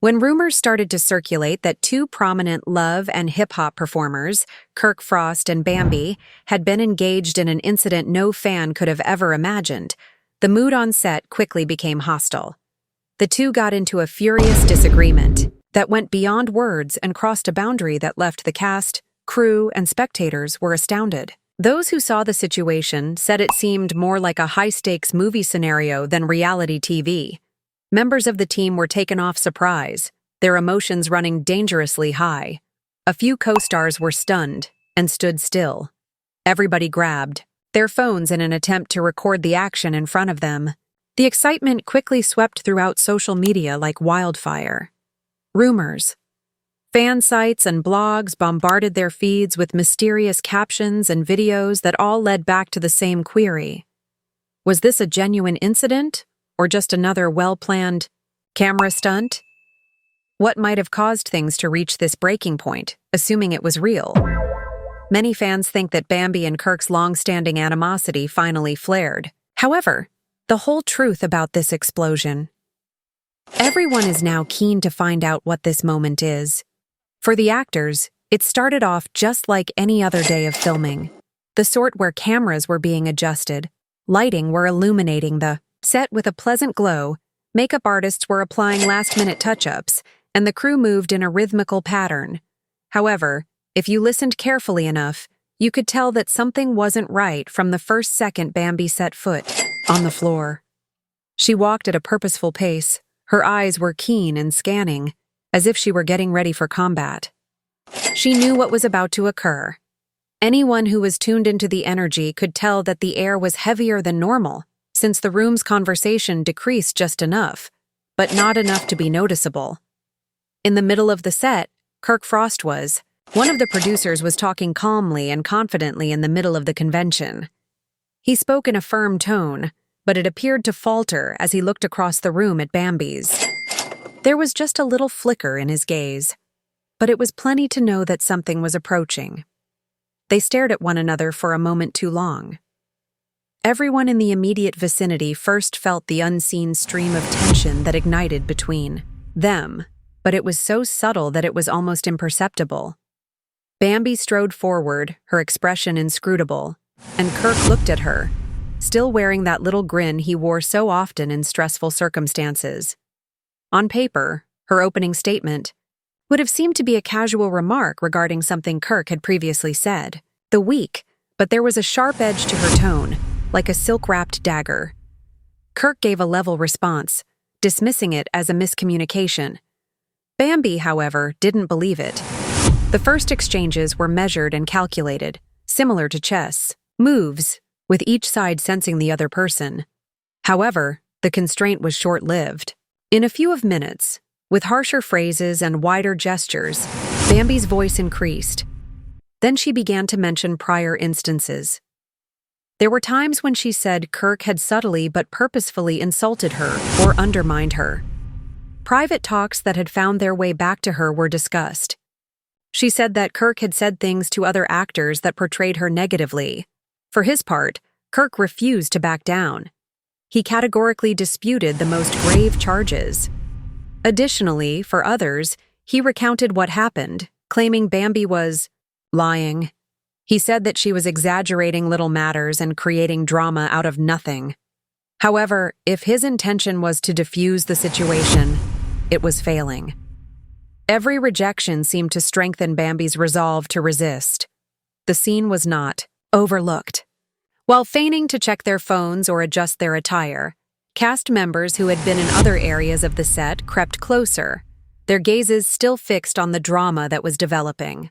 When rumors started to circulate that two prominent love and hip-hop performers, Kirk Frost and Bambi, had been engaged in an incident no fan could have ever imagined, the mood on set quickly became hostile. The two got into a furious disagreement that went beyond words and crossed a boundary that left the cast, crew, and spectators were astounded. Those who saw the situation said it seemed more like a high-stakes movie scenario than reality TV. Members of the team were taken off surprise, their emotions running dangerously high. A few co-stars were stunned and stood still. Everybody grabbed their phones in an attempt to record the action in front of them. The excitement quickly swept throughout social media like wildfire. Rumors. Fan sites and blogs bombarded their feeds with mysterious captions and videos that all led back to the same query. Was this a genuine incident, or just another well-planned camera stunt? What might have caused things to reach this breaking point, assuming it was real? Many fans think that Bambi and Kirk's long-standing animosity finally flared. However, the whole truth about this explosion. Everyone is now keen to find out what this moment is. For the actors, it started off just like any other day of filming. The sort where cameras were being adjusted, lighting were illuminating the set with a pleasant glow, makeup artists were applying last-minute touch-ups, and the crew moved in a rhythmical pattern. However, if you listened carefully enough, you could tell that something wasn't right from the first second Bambi set foot on the floor. She walked at a purposeful pace. Her eyes were keen and scanning, as if she were getting ready for combat. She knew what was about to occur. Anyone who was tuned into the energy could tell that the air was heavier than normal, since the room's conversation decreased just enough, but not enough to be noticeable. In the middle of the set, Kirk Frost was. One of the producers was talking calmly and confidently in the middle of the convention. He spoke in a firm tone, but it appeared to falter as he looked across the room at Bambi's. There was just a little flicker in his gaze, but it was plenty to know that something was approaching. They stared at one another for a moment too long. Everyone in the immediate vicinity first felt the unseen stream of tension that ignited between them, but it was so subtle that it was almost imperceptible. Bambi strode forward, her expression inscrutable, and Kirk looked at her, still wearing that little grin he wore so often in stressful circumstances. On paper, her opening statement would have seemed to be a casual remark regarding something Kirk had previously said. But there was a sharp edge to her tone, like a silk-wrapped dagger. Kirk gave a level response, dismissing it as a miscommunication. Bambi, however, didn't believe it. The first exchanges were measured and calculated, similar to chess moves, with each side sensing the other person. However, the constraint was short-lived. In a few minutes, with harsher phrases and wider gestures, Bambi's voice increased. Then she began to mention prior instances. There were times when she said Kirk had subtly but purposefully insulted her or undermined her. Private talks that had found their way back to her were discussed. She said that Kirk had said things to other actors that portrayed her negatively. For his part, Kirk refused to back down. He categorically disputed the most grave charges. Additionally, for others, he recounted what happened, claiming Bambi was lying. He said that she was exaggerating little matters and creating drama out of nothing. However, if his intention was to diffuse the situation, it was failing. Every rejection seemed to strengthen Bambi's resolve to resist. The scene was not overlooked. While feigning to check their phones or adjust their attire, cast members who had been in other areas of the set crept closer, their gazes still fixed on the drama that was developing.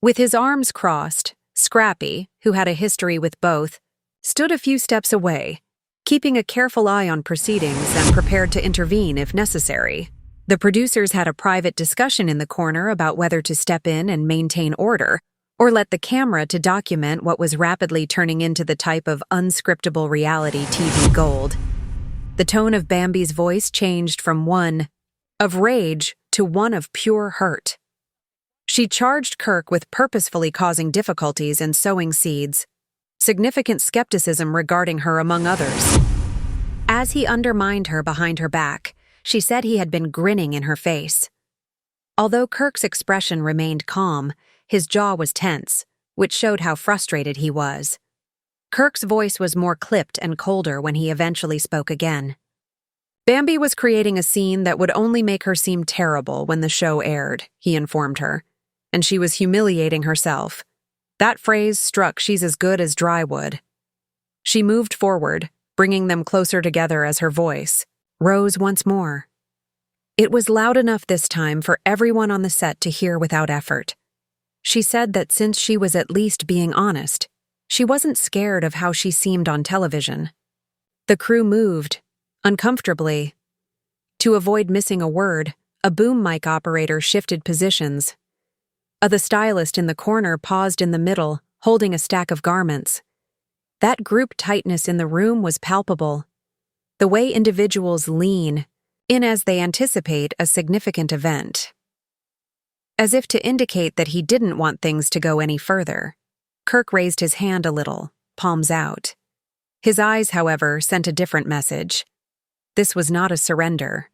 With his arms crossed, Scrappy, who had a history with both, stood a few steps away, keeping a careful eye on proceedings and prepared to intervene if necessary. The producers had a private discussion in the corner about whether to step in and maintain order, or let the camera to document what was rapidly turning into the type of unscriptable reality TV gold. The tone of Bambi's voice changed from one of rage to one of pure hurt. She charged Kirk with purposefully causing difficulties and sowing seeds, significant skepticism regarding her among others. As he undermined her behind her back, She said he had been grinning in her face. Although Kirk's expression remained calm, his jaw was tense, which showed how frustrated he was. Kirk's voice was more clipped and colder when he eventually spoke again. Bambi was creating a scene that would only make her seem terrible when the show aired, he informed her, and she was humiliating herself. That phrase struck "she's as good as dry wood." She moved forward, bringing them closer together as her voice rose once more. It was loud enough this time for everyone on the set to hear without effort. She said that since she was at least being honest, she wasn't scared of how she seemed on television. The crew moved, uncomfortably. To avoid missing a word, a boom mic operator shifted positions. The stylist in the corner paused in the middle, holding a stack of garments. That group tightness in the room was palpable. The way individuals lean in as they anticipate a significant event. As if to indicate that he didn't want things to go any further, Kirk raised his hand a little, palms out. His eyes, however, sent a different message. This was not a surrender.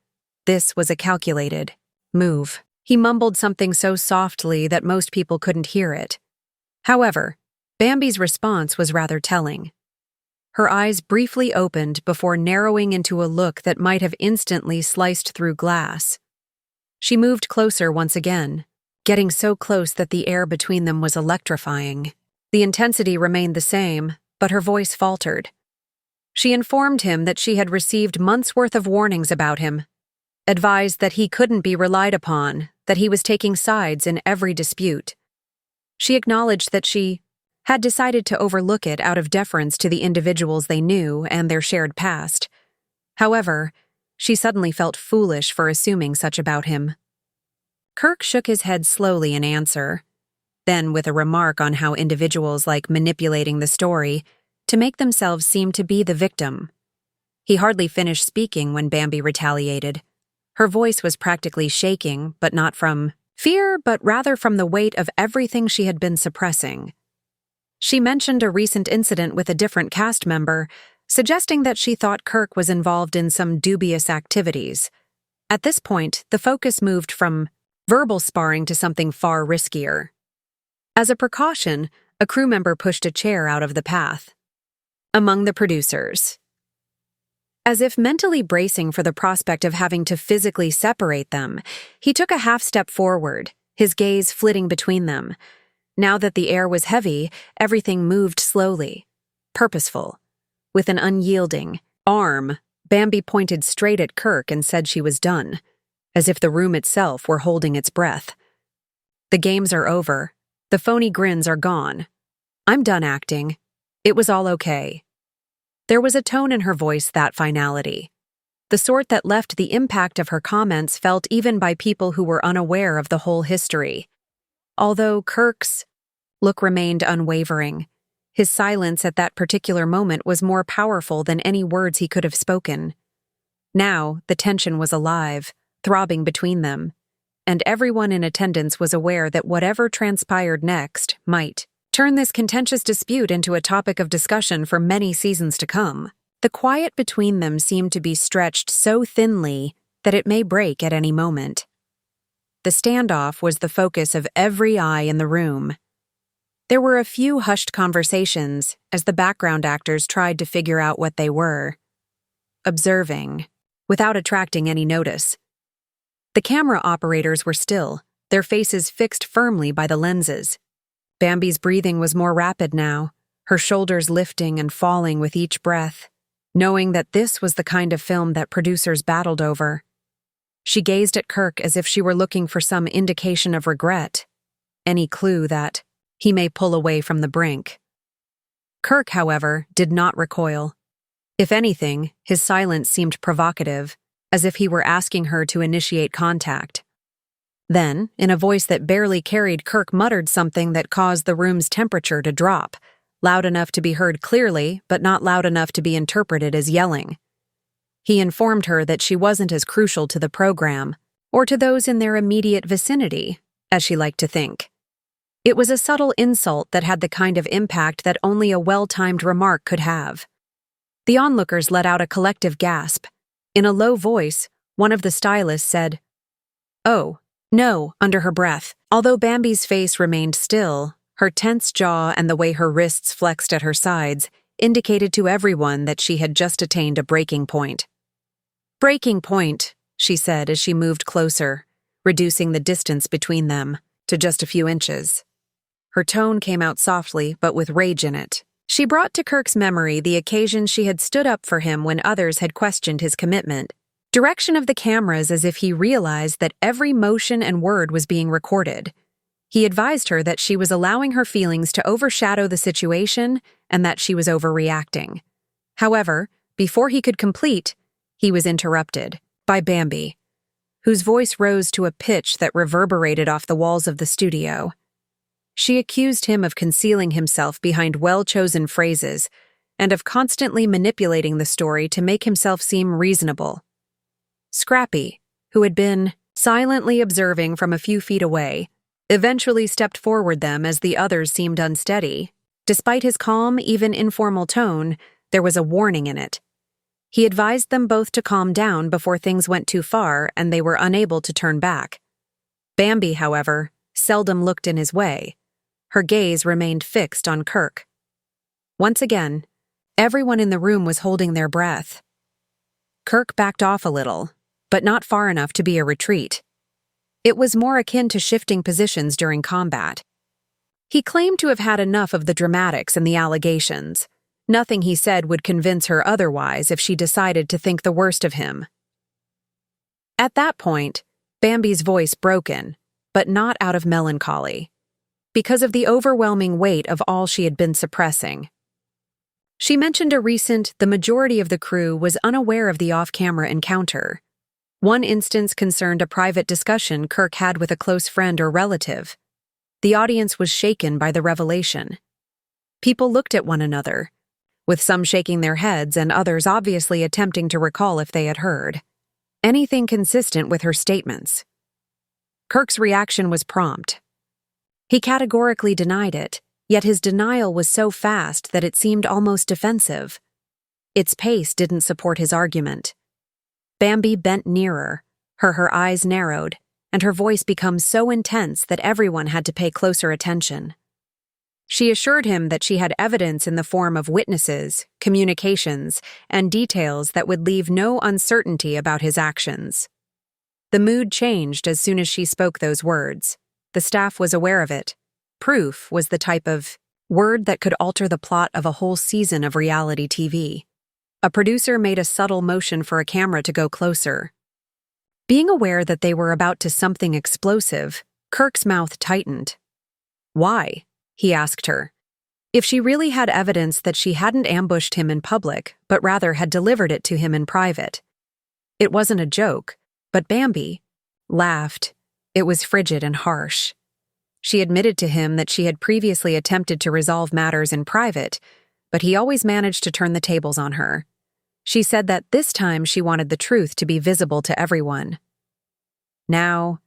This was a calculated move. He mumbled something so softly that most people couldn't hear it. However, Bambi's response was rather telling. Her eyes briefly opened before narrowing into a look that might have instantly sliced through glass. She moved closer once again, getting so close that the air between them was electrifying. The intensity remained the same, but her voice faltered. She informed him that she had received months' worth of warnings about him, advised that he couldn't be relied upon, that he was taking sides in every dispute. She acknowledged that she had decided to overlook it out of deference to the individuals they knew and their shared past. However, she suddenly felt foolish for assuming such about him. Kirk shook his head slowly in answer, then with a remark on how individuals like manipulating the story to make themselves seem to be the victim. He hardly finished speaking when Bambi retaliated. Her voice was practically shaking, but not from fear, but rather from the weight of everything she had been suppressing. She mentioned a recent incident with a different cast member, suggesting that she thought Kirk was involved in some dubious activities. At this point, the focus moved from verbal sparring to something far riskier. As a precaution, a crew member pushed a chair out of the path. Among the producers. As if mentally bracing for the prospect of having to physically separate them, he took a half step forward, his gaze flitting between them. Now that the air was heavy, everything moved slowly, purposeful. With an unyielding arm, Bambi pointed straight at Kirk and said she was done, as if the room itself were holding its breath. The games are over. The phony grins are gone. I'm done acting. It was all okay. There was a tone in her voice, that finality. The sort that left the impact of her comments felt even by people who were unaware of the whole history. Although Kirk's look remained unwavering, his silence at that particular moment was more powerful than any words he could have spoken. Now, the tension was alive, throbbing between them, and everyone in attendance was aware that whatever transpired next might turn this contentious dispute into a topic of discussion for many seasons to come. The quiet between them seemed to be stretched so thinly that it may break at any moment. The standoff was the focus of every eye in the room. There were a few hushed conversations as the background actors tried to figure out what they were observing, without attracting any notice. The camera operators were still, their faces fixed firmly by the lenses. Bambi's breathing was more rapid now, her shoulders lifting and falling with each breath, knowing that this was the kind of film that producers battled over. She gazed at Kirk as if she were looking for some indication of regret, any clue that he may pull away from the brink. Kirk, however, did not recoil. If anything, his silence seemed provocative, as if he were asking her to initiate contact. Then, in a voice that barely carried, Kirk muttered something that caused the room's temperature to drop, loud enough to be heard clearly, but not loud enough to be interpreted as yelling. He informed her that she wasn't as crucial to the program, or to those in their immediate vicinity, as she liked to think. It was a subtle insult that had the kind of impact that only a well-timed remark could have. The onlookers let out a collective gasp. In a low voice, One of the stylists said, "Oh, no," under her breath. Although Bambi's face remained still, her tense jaw and the way her wrists flexed at her sides indicated to everyone that she had just attained a breaking point. "Breaking point," she said as she moved closer, reducing the distance between them to just a few inches. Her tone came out softly, but with rage in it. She brought to Kirk's memory the occasion she had stood up for him when others had questioned his commitment. Direction of the cameras as if he realized that every motion and word was being recorded. He advised her that she was allowing her feelings to overshadow the situation and that she was overreacting. However, before he could complete, he was interrupted by Bambi, whose voice rose to a pitch that reverberated off the walls of the studio. She accused him of concealing himself behind well-chosen phrases and of constantly manipulating the story to make himself seem reasonable. Scrappy, who had been silently observing from a few feet away, eventually stepped forward them as the others seemed unsteady. Despite his calm, even informal tone, there was a warning in it. He advised them both to calm down before things went too far and they were unable to turn back. Bambi, however, seldom looked in his way. Her gaze remained fixed on Kirk. Once again, everyone in the room was holding their breath. Kirk backed off a little, but not far enough to be a retreat. It was more akin to shifting positions during combat. He claimed to have had enough of the dramatics and the allegations. Nothing he said would convince her otherwise if she decided to think the worst of him. At that point, Bambi's voice broken, but not out of melancholy, because of the overwhelming weight of all she had been suppressing. She mentioned the majority of the crew was unaware of the off-camera encounter. One instance concerned a private discussion Kirk had with a close friend or relative. The audience was shaken by the revelation. People looked at one another, with some shaking their heads and others obviously attempting to recall if they had heard anything consistent with her statements. Kirk's reaction was prompt. He categorically denied it, yet his denial was so fast that it seemed almost defensive. Its pace didn't support his argument. Bambi bent nearer, her eyes narrowed, and her voice became so intense that everyone had to pay closer attention. She assured him that she had evidence in the form of witnesses, communications, and details that would leave no uncertainty about his actions. The mood changed as soon as she spoke those words. The staff was aware of it. Proof was the type of word that could alter the plot of a whole season of reality TV. A producer made a subtle motion for a camera to go closer. Being aware that they were about to something explosive, Kirk's mouth tightened. "Why?" he asked her. If she really had evidence that she hadn't ambushed him in public, but rather had delivered it to him in private. It wasn't a joke, but Bambi laughed. It was frigid and harsh. She admitted to him that she had previously attempted to resolve matters in private, but he always managed to turn the tables on her. She said that this time she wanted the truth to be visible to everyone. Now,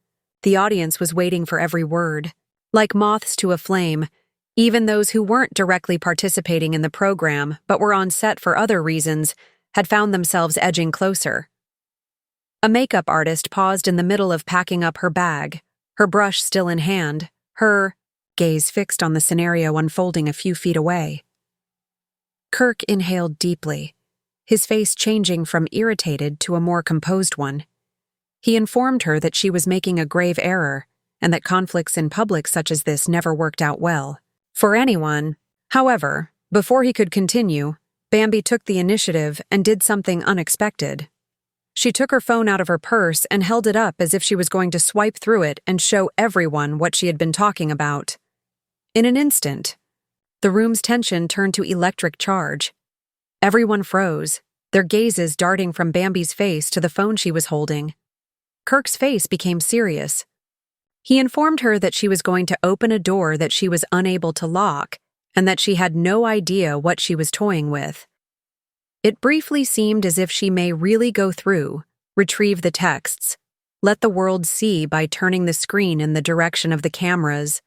the audience was waiting for every word. Like moths to a flame, even those who weren't directly participating in the program but were on set for other reasons had found themselves edging closer. A makeup artist paused in the middle of packing up her bag, her brush still in hand, her gaze fixed on the scenario unfolding a few feet away. Kirk inhaled deeply, his face changing from irritated to a more composed one. He informed her that she was making a grave error, and that conflicts in public such as this never worked out well for anyone. However, before he could continue, Bambi took the initiative and did something unexpected. She took her phone out of her purse and held it up as if she was going to swipe through it and show everyone what she had been talking about. In an instant, the room's tension turned to electric charge. Everyone froze, their gazes darting from Bambi's face to the phone she was holding. Kirk's face became serious. He informed her that she was going to open a door that she was unable to lock and that she had no idea what she was toying with. It briefly seemed as if she may really go through, retrieve the texts, let the world see by turning the screen in the direction of the cameras.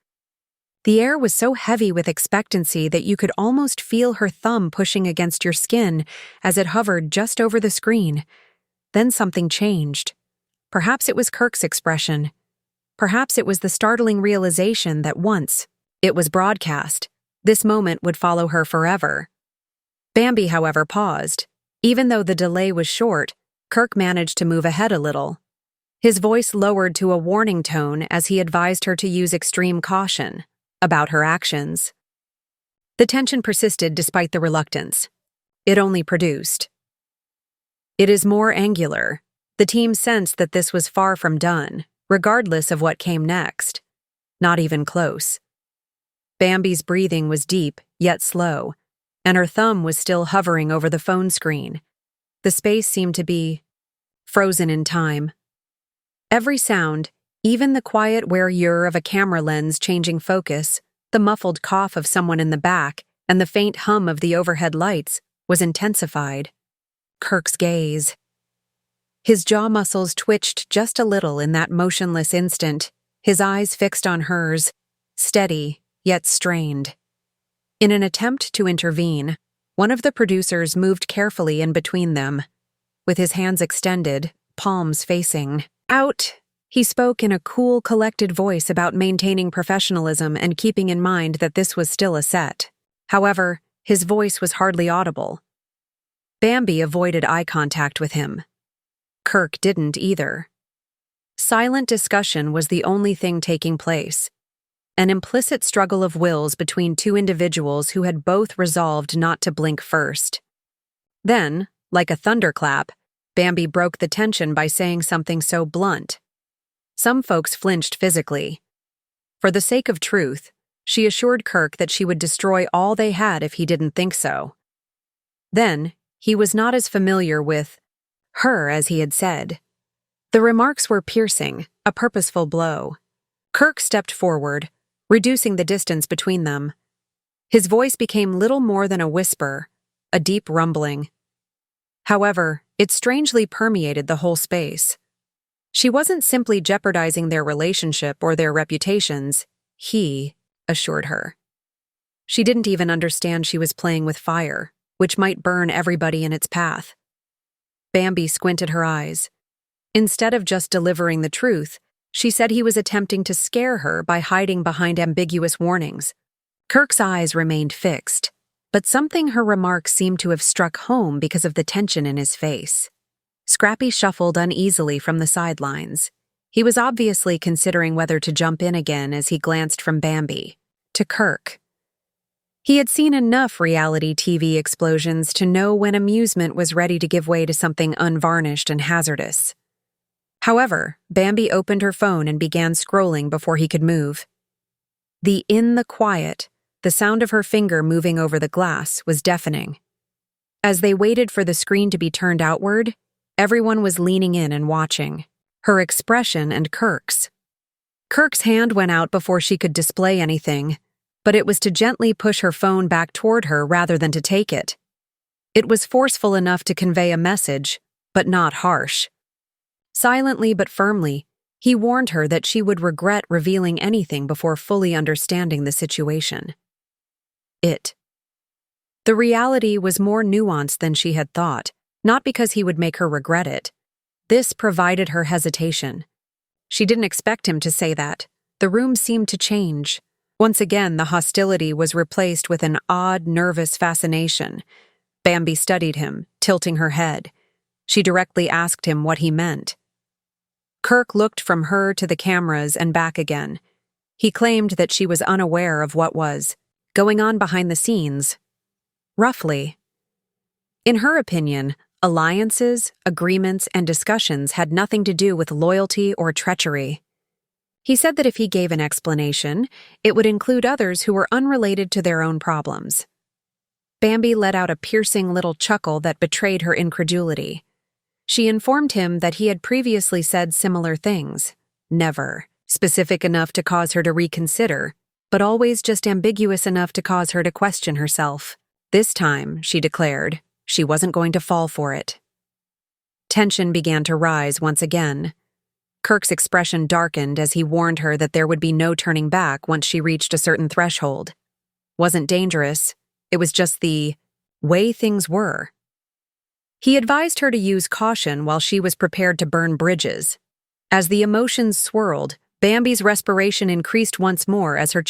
The air was so heavy with expectancy that you could almost feel her thumb pushing against your skin as it hovered just over the screen. Then something changed. Perhaps it was Kirk's expression. Perhaps it was the startling realization that once it was broadcast, this moment would follow her forever. Bambi, however, paused. Even though the delay was short, Kirk managed to move ahead a little. His voice lowered to a warning tone as he advised her to use extreme caution about her actions. The tension persisted despite the reluctance. It only produced. It is more angular. The team sensed that this was far from done, regardless of what came next. Not even close. Bambi's breathing was deep, yet slow, and her thumb was still hovering over the phone screen. The space seemed to be frozen in time. Every sound, even the quiet whir of a camera lens changing focus, the muffled cough of someone in the back, and the faint hum of the overhead lights, was intensified. Kirk's gaze. His jaw muscles twitched just a little in that motionless instant, his eyes fixed on hers, steady, yet strained. In an attempt to intervene, one of the producers moved carefully in between them. With his hands extended, palms facing out, he spoke in a cool, collected voice about maintaining professionalism and keeping in mind that this was still a set. However, his voice was hardly audible. Bambi avoided eye contact with him. Kirk didn't either. Silent discussion was the only thing taking place. An implicit struggle of wills between two individuals who had both resolved not to blink first. Then, like a thunderclap, Bambi broke the tension by saying something so blunt. Some folks flinched physically. For the sake of truth, she assured Kirk that she would destroy all they had if he didn't think so. Then, he was not as familiar with her as he had said. The remarks were piercing, a purposeful blow. Kirk stepped forward, reducing the distance between them. His voice became little more than a whisper, a deep rumbling. However, it strangely permeated the whole space. She wasn't simply jeopardizing their relationship or their reputations, he assured her. She didn't even understand she was playing with fire, which might burn everybody in its path. Bambi squinted her eyes. Instead of just delivering the truth, she said he was attempting to scare her by hiding behind ambiguous warnings. Kirk's eyes remained fixed, but something her remarks seemed to have struck home because of the tension in his face. Scrappy shuffled uneasily from the sidelines. He was obviously considering whether to jump in again as he glanced from Bambi to Kirk. He had seen enough reality TV explosions to know when amusement was ready to give way to something unvarnished and hazardous. However, Bambi opened her phone and began scrolling before he could move. In the quiet, the sound of her finger moving over the glass was deafening. As they waited for the screen to be turned outward, everyone was leaning in and watching. Her expression and Kirk's. Kirk's hand went out before she could display anything, but it was to gently push her phone back toward her rather than to take it. It was forceful enough to convey a message, but not harsh. Silently but firmly, he warned her that she would regret revealing anything before fully understanding the situation. The reality was more nuanced than she had thought, not because he would make her regret it. This provided her hesitation. She didn't expect him to say that. The room seemed to change. Once again, the hostility was replaced with an odd, nervous fascination. Bambi studied him, tilting her head. She directly asked him what he meant. Kirk looked from her to the cameras and back again. He claimed that she was unaware of what was going on behind the scenes. Roughly. In her opinion, alliances, agreements, and discussions had nothing to do with loyalty or treachery. He said that if he gave an explanation, it would include others who were unrelated to their own problems. Bambi let out a piercing little chuckle that betrayed her incredulity. She informed him that he had previously said similar things. Never specific enough to cause her to reconsider, but always just ambiguous enough to cause her to question herself. This time, she declared, she wasn't going to fall for it. Tension began to rise once again. Kirk's expression darkened as he warned her that there would be no turning back once she reached a certain threshold. Wasn't dangerous, it was just the way things were. He advised her to use caution while she was prepared to burn bridges. As the emotions swirled, Bambi's respiration increased once more as her